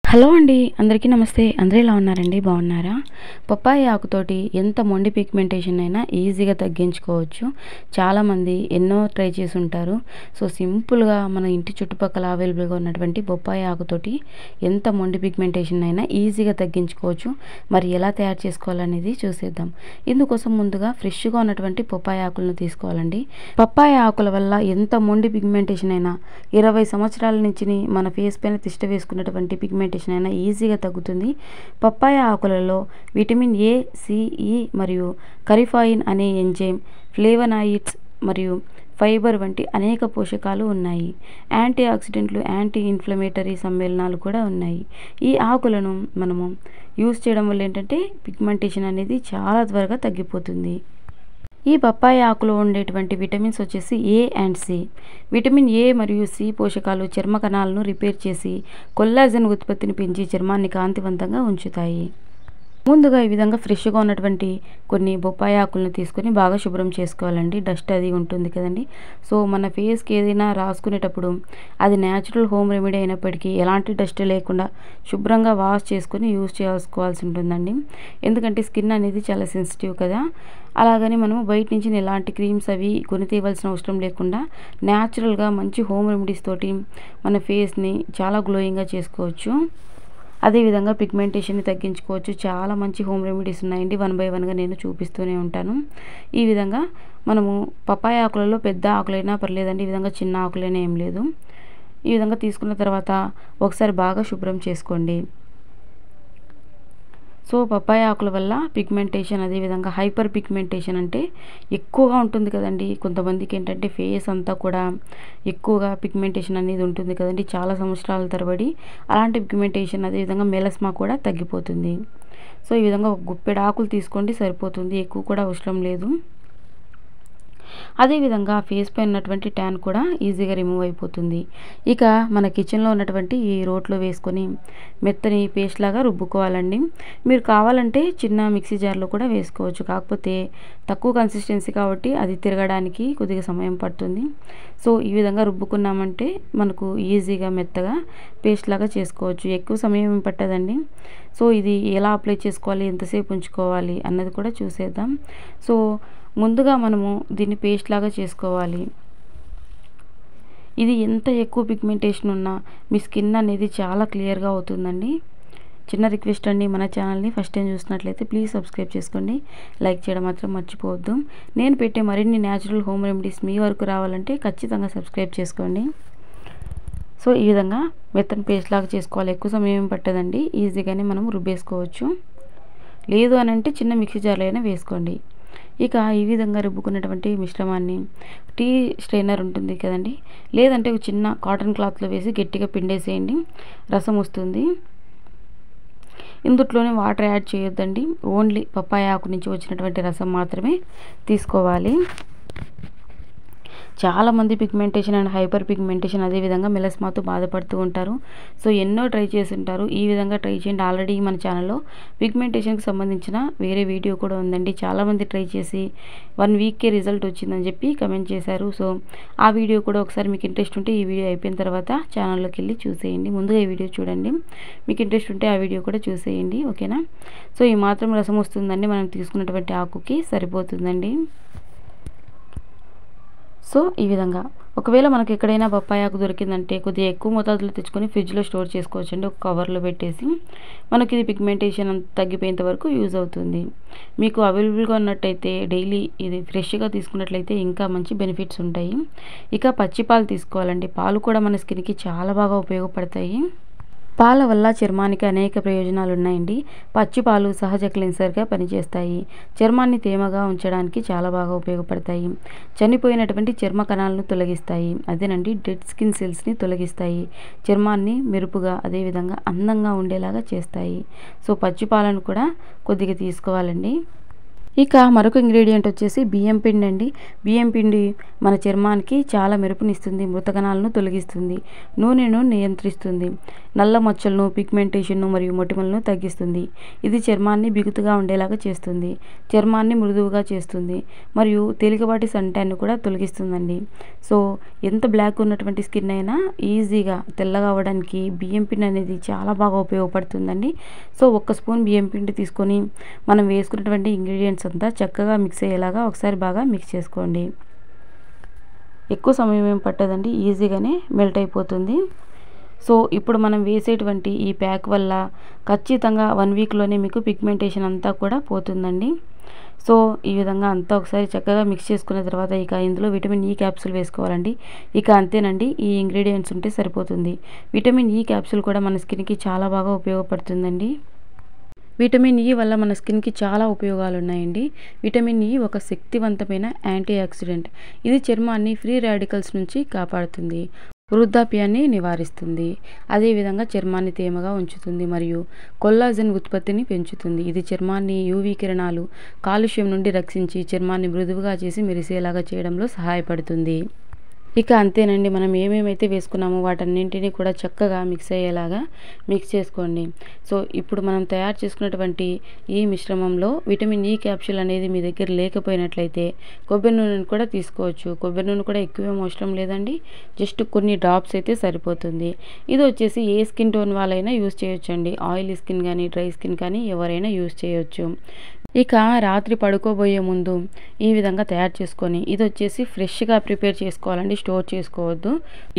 Hello అండి, అందరికీ నమస్తే. అందరూ ఎలా ఉన్నారండి? బాగున్నారా? పప్పాయ ఆకుతోటి ఎంత మొండి పిగ్మెంటేషన్ అయినా ఈజీగా తగ్గించుకోవచ్చు. చాలామంది ఎన్నో ట్రై చేసి ఉంటారు. సో సింపుల్గా మన ఇంటి చుట్టుపక్కల అవైలబుల్గా ఉన్నటువంటి పప్పాయ ఆకుతోటి ఎంత మొండి పిగ్మెంటేషన్ అయినా ఈజీగా తగ్గించుకోవచ్చు. మరి ఎలా తయారు చేసుకోవాలనేది చూసేద్దాం. ఇందుకోసం ముందుగా ఫ్రెష్గా ఉన్నటువంటి పప్పాయ ఆకులను తీసుకోవాలండి. పప్పాయ ఆకుల వల్ల ఎంత మొండి పిగ్మెంటేషన్ అయినా 20 సంవత్సరాల నుంచి మన ఫేస్ పైన తిష్ట వేసుకున్నటువంటి పిగ్మెంటేషన్ అయినా ఈజీగా తగ్గుతుంది. పప్పాయ ఆకులలో విటమిన్ ఏ, సి, ఈ మరియు కరిఫాయిన్ అనే ఎంజైమ్, ఫ్లేవనాయిడ్స్ మరియు ఫైబర్ వంటి అనేక పోషకాలు ఉన్నాయి. యాంటీ ఆక్సిడెంట్లు, యాంటీ ఇన్ఫ్లమేటరీ సమ్మేళనాలు కూడా ఉన్నాయి. ఈ ఆకులను మనము యూస్ చేయడం వల్ల ఏంటంటే పిగ్మెంటేషన్ అనేది చాలా త్వరగా తగ్గిపోతుంది. ఈ పప్పాయ ఆకులో ఉండేటువంటి విటమిన్స్ వచ్చేసి A and C. Vitamin A మరియు సి పోషకాలు చర్మ కణాలను రిపేర్ చేసి కొల్లాజెన్ ఉత్పత్తిని పెంచి చర్మాన్ని కాంతివంతంగా ఉంచుతాయి. ముందుగా ఈ విధంగా ఫ్రెష్గా ఉన్నటువంటి కొన్ని బొప్పాయి ఆకులను తీసుకొని బాగా శుభ్రం చేసుకోవాలండి. డస్ట్ అది ఉంటుంది కదండి. సో మన ఫేస్కి ఏదైనా రాసుకునేటప్పుడు అది న్యాచురల్ హోమ్ రెమెడీ అయినప్పటికీ ఎలాంటి డస్ట్ లేకుండా శుభ్రంగా వాష్ చేసుకొని యూజ్ చేసుకోవాల్సి ఉంటుందండి. ఎందుకంటే స్కిన్ అనేది చాలా సెన్సిటివ్ కదా. అలాగని మనము బయట నుంచి ఎలాంటి క్రీమ్స్ అవి కొని తేవాల్సిన అవసరం లేకుండా న్యాచురల్గా మంచి హోమ్ రెమెడీస్ తోటి మన ఫేస్ని చాలా గ్లోయింగ్గా చేసుకోవచ్చు. అదేవిధంగా పిగ్మెంటేషన్ని తగ్గించుకోవచ్చు. చాలా మంచి హోమ్ రెమెడీస్ ఉన్నాయండి. 1 బై 1గా నేను చూపిస్తూనే ఉంటాను. ఈ విధంగా మనము పప్పాయ ఆకులలో పెద్ద ఆకులైనా పర్లేదండి. ఈ విధంగా చిన్న ఆకులైనా ఏం లేదు. ఈ విధంగా తీసుకున్న తర్వాత ఒకసారి బాగా శుభ్రం చేసుకోండి. సో పప్పాయ ఆకుల వల్ల పిగ్మెంటేషన్, అదేవిధంగా హైపర్ పిగ్మెంటేషన్ అంటే ఎక్కువగా ఉంటుంది కదండి. కొంతమందికి ఏంటంటే ఫేస్ అంతా కూడా ఎక్కువగా పిగ్మెంటేషన్ అనేది ఉంటుంది కదండి, చాలా సంవత్సరాల తరబడి. అలాంటి పిగ్మెంటేషన్ అదేవిధంగా మెలస్మా కూడా తగ్గిపోతుంది. సో ఈ విధంగా ఒక గుప్పెడు ఆకులు తీసుకోండి, సరిపోతుంది. ఎక్కువ కూడా అవసరం లేదు. అదేవిధంగా ఫేస్ పైన ఉన్నటువంటి ట్యాన్ కూడా ఈజీగా రిమూవ్ అయిపోతుంది. ఇక మన కిచెన్లో ఉన్నటువంటి ఈ రోట్లో వేసుకొని మెత్తని పేస్ట్ లాగా రుబ్బుకోవాలండి. మీరు కావాలంటే చిన్న మిక్సీ జార్లో కూడా వేసుకోవచ్చు. కాకపోతే తక్కువ కన్సిస్టెన్సీ కాబట్టి అది తిరగడానికి కొద్దిగా సమయం పడుతుంది. సో ఈ విధంగా రుబ్బుకున్నామంటే మనకు ఈజీగా మెత్తగా పేస్ట్ లాగా చేసుకోవచ్చు. ఎక్కువ సమయం పట్టదండి. సో ఇది ఎలా అప్లై చేసుకోవాలి, ఎంతసేపు ఉంచుకోవాలి అన్నది కూడా చూసేద్దాం. సో ముందుగా మనము దీన్ని పేస్ట్ లాగా చేసుకోవాలి. ఇది ఎంత ఎక్కువ పిగ్మెంటేషన్ ఉన్నా మీ స్కిన్ అనేది చాలా క్లియర్గా అవుతుందండి. చిన్న రిక్వెస్ట్ అండి, మన ఛానల్ని ఫస్ట్ టైం చూసినట్లయితే ప్లీజ్ సబ్స్క్రైబ్ చేసుకోండి. లైక్ చేయడం మాత్రం మర్చిపోవద్దు. నేను పెట్టే మరిన్ని న్యాచురల్ హోమ్ రెమెడీస్ మీ వరకు రావాలంటే ఖచ్చితంగా సబ్స్క్రైబ్ చేసుకోండి. సో ఈ విధంగా మెత్తని పేస్ట్ లాగా చేసుకోవాలి. ఎక్కువ సమయం పట్టదండి. ఈజీగానే మనం రుబ్బేసుకోవచ్చు. లేదు అని అంటే చిన్న మిక్సీ జార్లో అయినా వేసుకోండి. ఇక ఈ విధంగా రుబ్బుకున్నటువంటి మిశ్రమాన్ని టీ స్ట్రైనర్ ఉంటుంది కదండి, లేదంటే ఒక చిన్న కాటన్ క్లాత్లో వేసి గట్టిగా పిండేసేయండి. రసం వస్తుంది. ఇందులోనే వాటర్ యాడ్ చేయొద్దండి. ఓన్లీ పప్పాయ ఆకు నుంచి వచ్చినటువంటి రసం మాత్రమే తీసుకోవాలి. చాలామంది పిగ్మెంటేషన్ అండ్ హైపర్ పిగ్మెంటేషన్ అదేవిధంగా మెలస్మాతో బాధపడుతూ ఉంటారు. సో ఎన్నో ట్రై చేసి ఉంటారు. ఈ విధంగా ట్రై చేయండి. ఆల్రెడీ మన ఛానల్లో పిగ్మెంటేషన్కి సంబంధించిన వేరే వీడియో కూడా ఉందండి. చాలామంది ట్రై చేసి 1 వీక్కే రిజల్ట్ వచ్చిందని చెప్పి కమెంట్ చేశారు. సో ఆ వీడియో కూడా ఒకసారి మీకు ఇంట్రెస్ట్ ఉంటే ఈ వీడియో అయిపోయిన తర్వాత ఛానల్లోకి వెళ్ళి చూసేయండి. ముందుగా ఈ వీడియో చూడండి. మీకు ఇంట్రెస్ట్ ఉంటే ఆ వీడియో కూడా చూసేయండి. ఓకేనా? సో ఈ మాత్రం రసం వస్తుందండి. మనం తీసుకున్నటువంటి ఆకుకి సరిపోతుందండి. సో ఈ విధంగా ఒకవేళ మనకు ఎక్కడైనా పప్పాయ ఆకు దొరికిందంటే కొద్దిగా ఎక్కువ మోతాదులో తెచ్చుకొని ఫ్రిడ్జ్లో స్టోర్ చేసుకోవచ్చండి. ఒక కవర్లో పెట్టేసి మనకి ఇది పిగ్మెంటేషన్ తగ్గిపోయేంత వరకు యూజ్ అవుతుంది. మీకు అవైలబుల్గా ఉన్నట్టయితే డైలీ ఇది ఫ్రెష్గా తీసుకున్నట్లయితే ఇంకా మంచి బెనిఫిట్స్ ఉంటాయి. ఇక పచ్చి పాలు తీసుకోవాలండి. పాలు కూడా మన స్కిన్కి చాలా బాగా ఉపయోగపడతాయి. పాల వల్ల చర్మానికి అనేక ప్రయోజనాలు ఉన్నాయండి. పచ్చి పాలు సహజ క్లెన్సర్గా పనిచేస్తాయి. చర్మాన్ని తేమగా ఉంచడానికి చాలా బాగా ఉపయోగపడతాయి. చనిపోయినటువంటి చర్మ కణాలను తొలగిస్తాయి. అదేనండి డెడ్ స్కిన్ సెల్స్ని తొలగిస్తాయి. చర్మాన్ని మెరుపుగా అదేవిధంగా అందంగా ఉండేలాగా చేస్తాయి. సో పచ్చి పాలను కూడా కొద్దిగా తీసుకోవాలండి. ఇక మరొక ఇంగ్రీడియంట్ వచ్చేసి బియ్యం పిండి అండి. బియ్యం పిండి మన చర్మానికి చాలా మెరుపునిస్తుంది, మృతకణాలను తొలగిస్తుంది, నూనెను నియంత్రిస్తుంది, నల్ల మచ్చలను, పిగ్మెంటేషన్ను మరియు మొటిమలను తగ్గిస్తుంది. ఇది చర్మాన్ని బిగుతుగా ఉండేలాగా చేస్తుంది, చర్మాన్ని మృదువుగా చేస్తుంది మరియు తేలికపాటి సన్ ట్యాన్ను కూడా తొలగిస్తుందండి. సో ఎంత బ్లాక్ ఉన్నటువంటి స్కిన్ అయినా ఈజీగా తెల్లగా అవ్వడానికి బియ్యం పిండి అనేది చాలా బాగా ఉపయోగపడుతుందండి. సో ఒక్క స్పూన్ బియ్యం పిండి తీసుకొని మనం వేసుకున్నటువంటి ఇంగ్రీడియంట్స్ అంతా చక్కగా మిక్స్ అయ్యేలాగా ఒకసారి బాగా మిక్స్ చేసుకోండి. ఎక్కువ సమయం ఏం పట్టదండి, ఈజీగానే మెల్ట్ అయిపోతుంది. సో ఇప్పుడు మనం వేసేటువంటి ఈ ప్యాక్ వల్ల ఖచ్చితంగా 1 వీక్లోనే మీకు పిగ్మెంటేషన్ అంతా కూడా పోతుందండి. సో ఈ విధంగా అంతా ఒకసారి చక్కగా మిక్స్ చేసుకున్న తర్వాత ఇక ఇందులో విటమిన్ ఈ క్యాప్సూల్ వేసుకోవాలండి. ఇక అంతేనండి, ఈ ఇంగ్రీడియంట్స్ ఉంటే సరిపోతుంది. విటమిన్ ఈ క్యాప్సూల్ కూడా మన స్కిన్కి చాలా బాగా ఉపయోగపడుతుందండి. విటమిన్ ఈ వల్ల మన స్కిన్కి చాలా ఉపయోగాలు ఉన్నాయండి. విటమిన్ ఈ ఒక శక్తివంతమైన యాంటీ ఆక్సిడెంట్. ఇది చర్మాన్ని ఫ్రీ రాడికల్స్ నుంచి కాపాడుతుంది, వృద్ధాప్యాన్ని నివారిస్తుంది, అదేవిధంగా చర్మాన్ని తేమగా ఉంచుతుంది మరియు కొల్లాజెన్ ఉత్పత్తిని పెంచుతుంది. ఇది చర్మాన్ని యూవీ కిరణాలు, కాలుష్యం నుండి రక్షించి చర్మాన్ని మృదువుగా చేసి మెరిసేలాగా చేయడంలో సహాయపడుతుంది. ఇక అంతేనండి, మనం ఏమేమైతే వేసుకున్నామో వాటన్నింటినీ కూడా చక్కగా మిక్స్ అయ్యేలాగా మిక్స్ చేసుకోండి. సో ఇప్పుడు మనం తయారు చేసుకున్నటువంటి ఈ మిశ్రమంలో విటమిన్ ఈ క్యాప్సూల్ అనేది మీ దగ్గర లేకపోయినట్లయితే కొబ్బరి నూనెను కూడా తీసుకోవచ్చు. కొబ్బరి నూనె కూడా ఎక్కువేం అవసరం లేదండి, జస్ట్ కొన్ని డ్రాప్స్ అయితే సరిపోతుంది. ఇది వచ్చేసి ఏ స్కిన్ టోన్ వాళ్ళైనా యూస్ చేయొచ్చండి. ఆయిలీ స్కిన్ కానీ, డ్రై స్కిన్ కానీ ఎవరైనా యూస్ చేయొచ్చు. ఇక రాత్రి పడుకోబోయే ముందు ఈ విధంగా తయారు చేసుకొని ఇది వచ్చేసి ఫ్రెష్గా ప్రిపేర్ చేసుకోవాలండి, స్టోర్ చేసుకోవద్దు.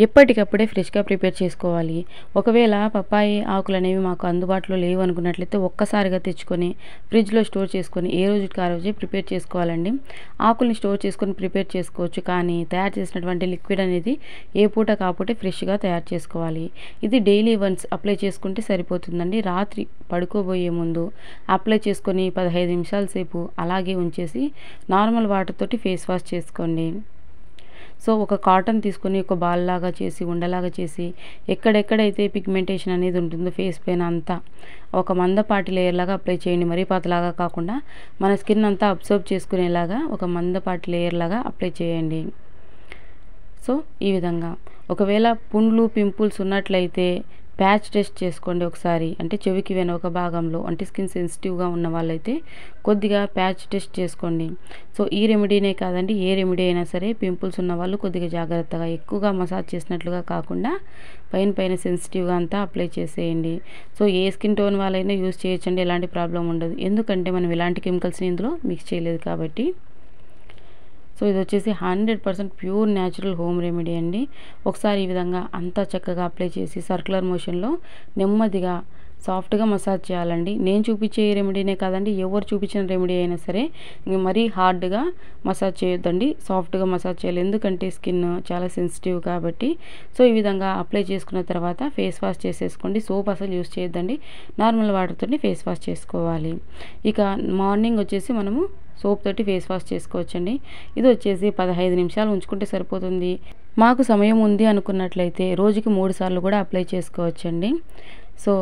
ఎప్పటికప్పుడే ఫ్రెష్గా ప్రిపేర్ చేసుకోవాలి. ఒకవేళ పప్పాయి ఆకులు అనేవి మాకు అందుబాటులో లేవు అనుకున్నట్లయితే ఒక్కసారిగా తెచ్చుకొని ఫ్రిడ్జ్లో స్టోర్ చేసుకొని ఏ రోజుకి ఆ రోజే ప్రిపేర్ చేసుకోవాలండి. ఆకుల్ని స్టోర్ చేసుకొని ప్రిపేర్ చేసుకోవచ్చు, కానీ తయారు చేసినటువంటి లిక్విడ్ అనేది ఏ పూట కాపుటే ఫ్రెష్గా తయారు చేసుకోవాలి. ఇది డైలీ వన్స్ అప్లై చేసుకుంటే సరిపోతుందండి. రాత్రి పడుకోబోయే ముందు అప్లై చేసుకొని 15 నిమిషాల సేపు అలాగే ఉంచేసి నార్మల్ వాటర్ తోటి ఫేస్ వాష్ చేసుకోండి. సో ఒక కాటన్ తీసుకొని ఒక బాల్ లాగా చేసి, ఉండలాగా చేసి ఎక్కడెక్కడైతే పిగ్మెంటేషన్ అనేది ఉంటుందో ఫేస్ పైన అంతా ఒక మందపాటి లేయర్ లాగా అప్లై చేయండి. మరీ పాతలాగా కాకుండా మన స్కిన్ అంతా అబ్జర్వ్ చేసుకునేలాగా ఒక మందపాటి లేయర్ లాగా అప్లై చేయండి. సో ఈ విధంగా ఒకవేళ పుండ్లు, పింపుల్స్ ఉన్నట్లయితే ప్యాచ్ టెస్ట్ చేసుకోండి ఒకసారి. అంటే చెవికి వెనక భాగంలో, అంటే స్కిన్ సెన్సిటివ్గా ఉన్న వాళ్ళైతే కొద్దిగా ప్యాచ్ టెస్ట్ చేసుకోండి. సో ఈ రెమెడీనే కాదండి, ఏ రెమెడీ అయినా సరే పింపుల్స్ ఉన్న వాళ్ళు కొద్దిగా జాగ్రత్తగా, ఎక్కువగా మసాజ్ చేసినట్లుగా కాకుండా పైన సెన్సిటివ్గా అంతా అప్లై చేసేయండి. సో ఏ స్కిన్ టోన్ వాళ్ళైనా యూస్ చేయొచ్చండి, ఎలాంటి ప్రాబ్లం ఉండదు. ఎందుకంటే మనం ఎలాంటి కెమికల్స్ని ఇందులో మిక్స్ చేయలేదు కాబట్టి. సో ఇది వచ్చేసి 100% ప్యూర్ న్యాచురల్ హోమ్ రెమెడీ అండి. ఒకసారి ఈ విధంగా అంతా చక్కగా అప్లై చేసి సర్క్యులర్ మోషన్లో నెమ్మదిగా సాఫ్ట్గా మసాజ్ చేయాలండి. నేను చూపించే రెమెడీనే కాదండి, ఎవరు చూపించిన రెమెడీ అయినా సరే మరీ హార్డ్గా మసాజ్ చేయొద్దండి, సాఫ్ట్గా మసాజ్ చేయాలి. ఎందుకంటే స్కిన్ చాలా సెన్సిటివ్ కాబట్టి. సో ఈ విధంగా అప్లై చేసుకున్న తర్వాత ఫేస్ వాష్ చేసేసుకోండి. సోప్ అసలు యూస్ చేయొద్దండి, నార్మల్ వాటర్తో ఫేస్ వాష్ చేసుకోవాలి. ఇక మార్నింగ్ వచ్చేసి మనము సోప్ తోటి ఫేస్ వాష్ చేసుకోవచ్చండి. ఇది వచ్చేసి 15 నిమిషాలు ఉంచుకుంటే సరిపోతుంది. మాకు సమయం ఉంది అనుకున్నట్లయితే రోజుకి 3 సార్లు కూడా అప్లై చేసుకోవచ్చండి. సో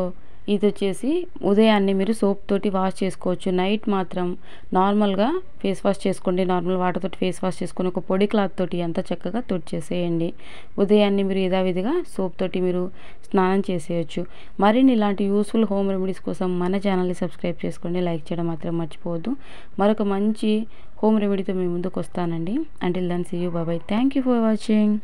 ఇది వచ్చేసి ఉదయాన్నే మీరు సోప్ తోటి వాష్ చేసుకోవచ్చు. నైట్ మాత్రం నార్మల్గా ఫేస్ వాష్ చేసుకోండి. నార్మల్ వాటర్ తోటి ఫేస్ వాష్ చేసుకొని ఒక పొడి క్లాత్ తోటి అంతా చక్కగా తుడిచేసేయండి. ఉదయాన్నే మీరు యథావిధిగా సోప్ తోటి మీరు స్నానం చేసేయచ్చు. మరిన్ని ఇలాంటి యూస్ఫుల్ హోమ్ రెమెడీస్ కోసం మన ఛానల్ని సబ్స్క్రైబ్ చేసుకోండి, లైక్ చేయడం మాత్రం మర్చిపోవద్దు. మరొక మంచి హోమ్ రెమెడీతో మీ ముందుకు వస్తానండి. Until then see you, bye. Thank you for watching.